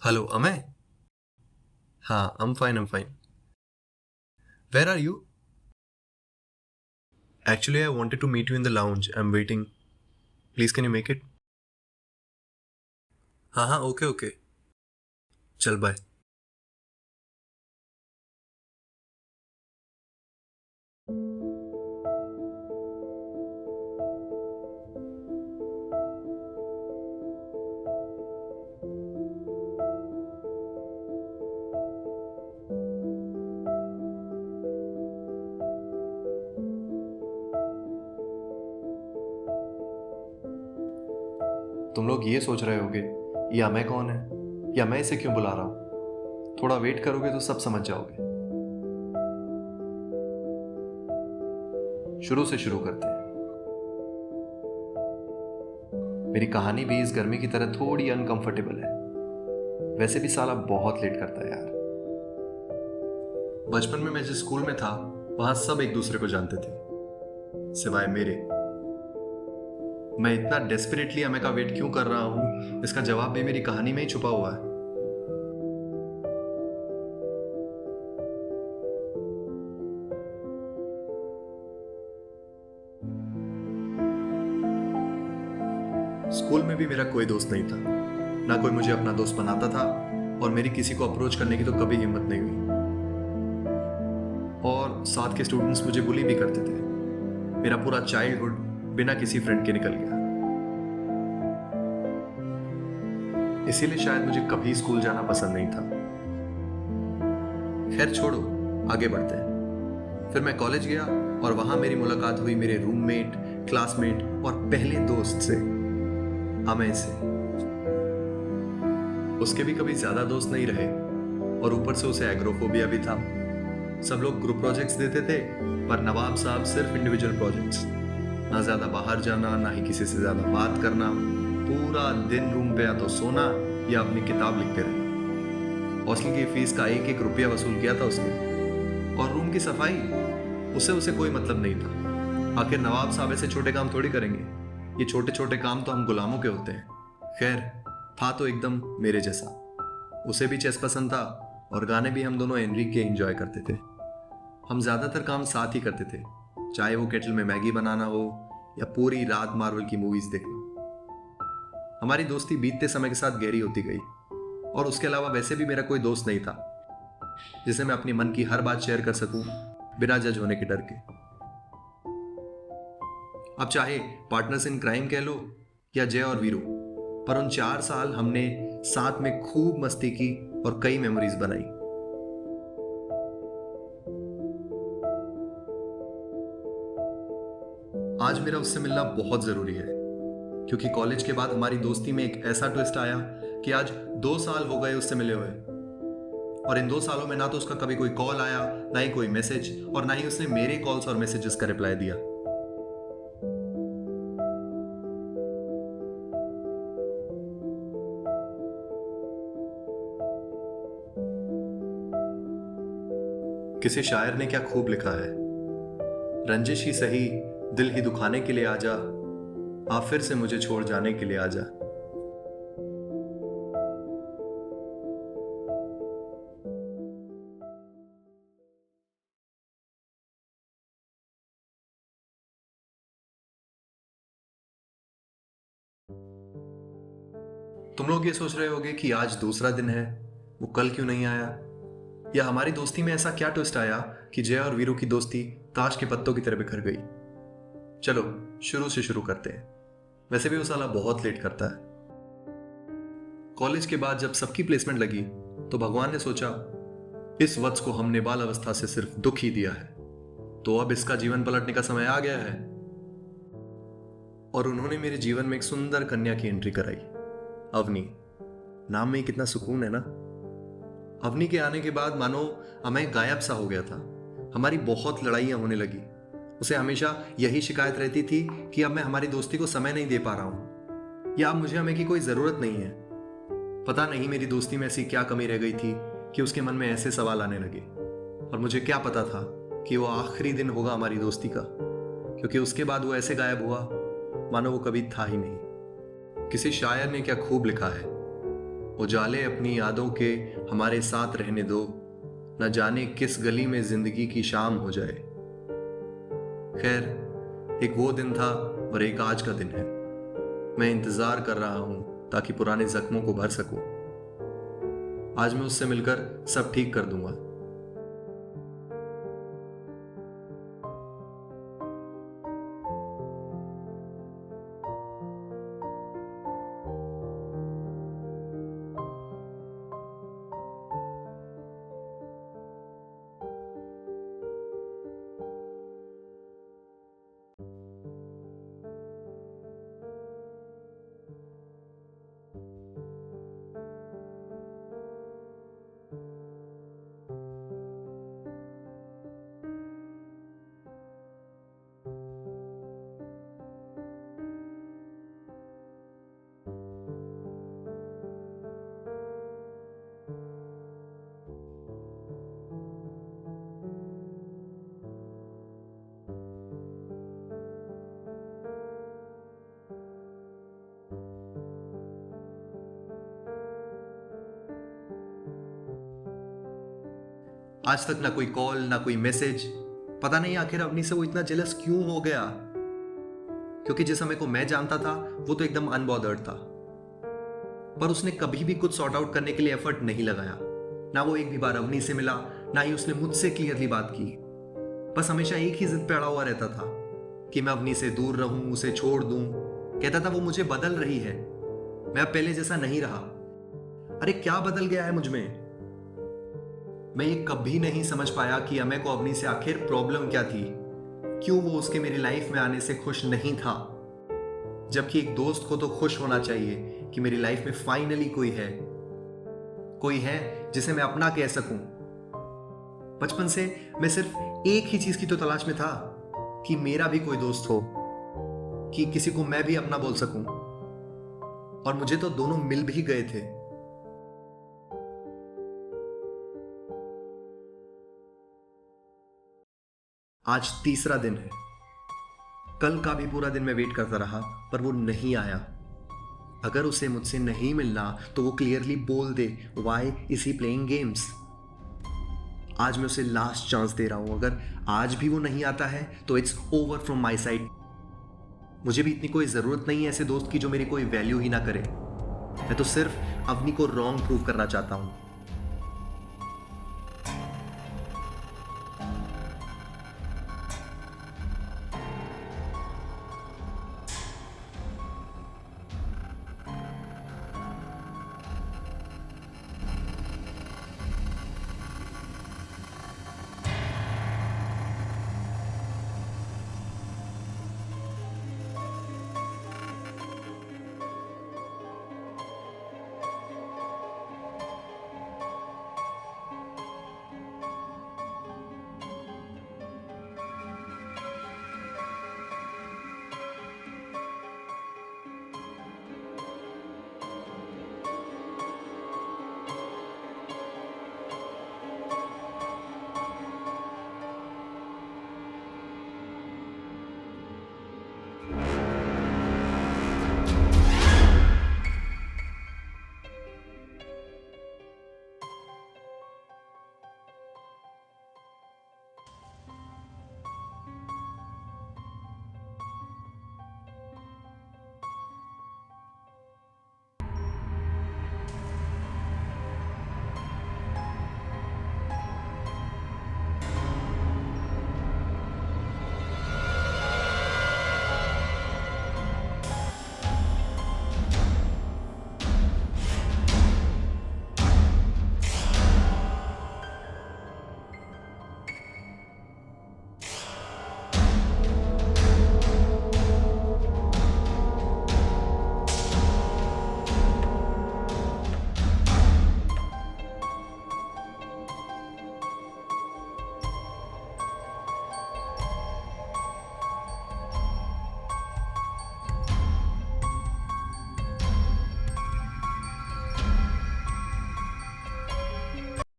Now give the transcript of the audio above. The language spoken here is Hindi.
Hello, Amay? हाँ, I'm fine. Where are you? Actually, I wanted to meet you in the lounge. I'm waiting. Please, can you make it? हाँ, ओके. चल बाय. तुम लोग ये सोच रहे होगे, ये अमय कौन है? या मैं इसे क्यों बुला रहा हूँ? थोड़ा वेट करोगे तो सब समझ जाओगे. शुरू से शुरू करते हैं. मेरी कहानी भी इस गर्मी की तरह थोड़ी अनकंफर्टेबल है. वैसे भी साला बहुत लेट करता है यार. बचपन में मैं जिस स्कूल में था, वहां सब एक दूसरे को जानते थे, सिवाय मेरे. मैं इतना डेस्परेटली अमय का वेट क्यों कर रहा हूं, इसका जवाब भी मेरी कहानी में ही छुपा हुआ है. स्कूल में भी मेरा कोई दोस्त नहीं था. ना कोई मुझे अपना दोस्त बनाता था, और मेरी किसी को अप्रोच करने की तो कभी हिम्मत नहीं हुई. और साथ के स्टूडेंट्स मुझे बुली भी करते थे. मेरा पूरा चाइल्डहुड बिना किसी फ्रेंड के निकल गया. इसीलिए शायद मुझे कभी स्कूल जाना पसंद नहीं था. खैर छोड़ो, आगे बढ़ते हैं. फिर मैं कॉलेज गया, और वहां मेरी मुलाकात हुई मेरे रूममेट, क्लासमेट और पहले दोस्त से, अमय से. उसके भी कभी ज्यादा दोस्त नहीं रहे, और ऊपर से उसे एग्रोफोबिया भी था. सब लोग ग्रुप प्रोजेक्ट्स देते थे, पर नवाब साहब सिर्फ इंडिविजुअल प्रोजेक्ट्स. ना ज्यादा बाहर जाना, ना ही किसी से ज्यादा बात करना. पूरा दिन रूम पे या तो सोना या अपनी किताब लिखते रहे. हॉस्टल की फीस का एक एक रुपया वसूल किया था उसने. और रूम की सफाई, उसे उसे कोई मतलब नहीं था. आखिर नवाब साहब ऐसे छोटे काम थोड़ी करेंगे. ये छोटे छोटे काम तो हम गुलामों के होते हैं. खैर, था तो एकदम मेरे जैसा. उसे भी चेस पसंद था, और गाने भी हम दोनों एनरिक के एंजॉय करते थे. हम ज्यादातर काम साथ ही करते थे, चाहे वो केटल में मैगी बनाना हो या पूरी रात मार्वल की मूवीज देखना. हमारी दोस्ती बीतते समय के साथ गहरी होती गई, और उसके अलावा वैसे भी मेरा कोई दोस्त नहीं था जिसे मैं अपनी मन की हर बात शेयर कर सकूं, बिना जज होने के डर के. अब चाहे पार्टनर्स इन क्राइम कह लो या जय और वीरू, पर उन 4 साल हमने साथ में खूब मस्ती की और कई मेमोरीज बनाई. आज मेरा उससे मिलना बहुत जरूरी है, क्योंकि कॉलेज के बाद हमारी दोस्ती में एक ऐसा ट्विस्ट आया कि आज 2 साल हो गए उससे मिले हुए. और इन 2 सालों में ना तो उसका कभी कोई कॉल आया, ना ही कोई मैसेज, और ना ही उसने मेरे कॉल्स और मैसेजेस का रिप्लाई दिया. किसी शायर ने क्या खूब लिखा है, रंजिश ही सही, दिल ही दुखाने के लिए आजा, आप फिर से मुझे छोड़ जाने के लिए आजा. तुम लोग ये सोच रहे होगे कि आज दूसरा दिन है, वो कल क्यों नहीं आया, या हमारी दोस्ती में ऐसा क्या ट्विस्ट आया कि जय और वीरू की दोस्ती ताश के पत्तों की तरह बिखर गई. चलो शुरू से शुरू करते हैं. वैसे भी वो साला बहुत लेट करता है. कॉलेज के बाद जब सबकी प्लेसमेंट लगी, तो भगवान ने सोचा, इस वत्स को हमने बाल अवस्था से सिर्फ दुख ही दिया है, तो अब इसका जीवन पलटने का समय आ गया है. और उन्होंने मेरे जीवन में एक सुंदर कन्या की एंट्री कराई, अवनी. नाम में ही कितना सुकून है ना. अवनी के आने के बाद मानो अमय गायब सा हो गया था. हमारी बहुत लड़ाइयां होने लगी. उसे हमेशा यही शिकायत रहती थी कि अब मैं हमारी दोस्ती को समय नहीं दे पा रहा हूं, या अब मुझे अमय की कोई जरूरत नहीं है. पता नहीं मेरी दोस्ती में ऐसी क्या कमी रह गई थी कि उसके मन में ऐसे सवाल आने लगे. और मुझे क्या पता था कि वो आखिरी दिन होगा हमारी दोस्ती का, क्योंकि उसके बाद वो ऐसे गायब हुआ मानो वो कभी था ही नहीं. किसी शायर ने क्या खूब लिखा है, उजाले अपनी यादों के हमारे साथ रहने दो, न जाने किस गली में जिंदगी की शाम हो जाए। खैर, एक वो दिन था और एक आज का दिन है। मैं इंतजार कर रहा हूं ताकि पुराने जख्मों को भर सकूं। आज मैं उससे मिलकर सब ठीक कर दूंगा। आज तक ना कोई कॉल ना कोई मैसेज। पता नहीं आखिर अवनी से वो इतना जेलस क्यों हो गया। क्योंकि जिस समय को मैं जानता था वो तो एकदम अनबॉदर्ड था, पर उसने कभी भी कुछ सॉर्ट आउट करने के लिए एफर्ट नहीं लगाया। ना वो एक भी बार अवनी से मिला, ना ही उसने मुझसे क्लियरली बात की। बस हमेशा एक ही जिद पे अड़ा हुआ रहता था कि मैं अवनी से दूर रहूं, उसे छोड़ दूं। कहता था वो मुझे बदल रही है, मैं अब पहले जैसा नहीं रहा। अरे क्या बदल गया है मुझ में? मैं ये कभी नहीं समझ पाया कि अमय को अवनी से आखिर प्रॉब्लम क्या थी। क्यों वो उसके मेरी लाइफ में आने से खुश नहीं था, जबकि एक दोस्त को तो खुश होना चाहिए कि मेरी लाइफ में फाइनली कोई है जिसे मैं अपना कह सकूं। बचपन से मैं सिर्फ एक ही चीज की तो तलाश में था कि मेरा भी कोई दोस्त हो, कि किसी को मैं भी अपना बोल सकूं। और मुझे तो दोनों मिल भी गए थे। आज तीसरा दिन है। कल का भी पूरा दिन मैं वेट करता रहा, पर वो नहीं आया। अगर उसे मुझसे नहीं मिलना तो वो क्लियरली बोल दे, why is he playing games. आज मैं उसे लास्ट चांस दे रहा हूं। अगर आज भी वो नहीं आता है तो it's over from my side. मुझे भी इतनी कोई जरूरत नहीं है ऐसे दोस्त की जो मेरी कोई वैल्यू ही ना करे। मैं तो सिर्फ अवनी को रॉन्ग प्रूव करना चाहता हूं।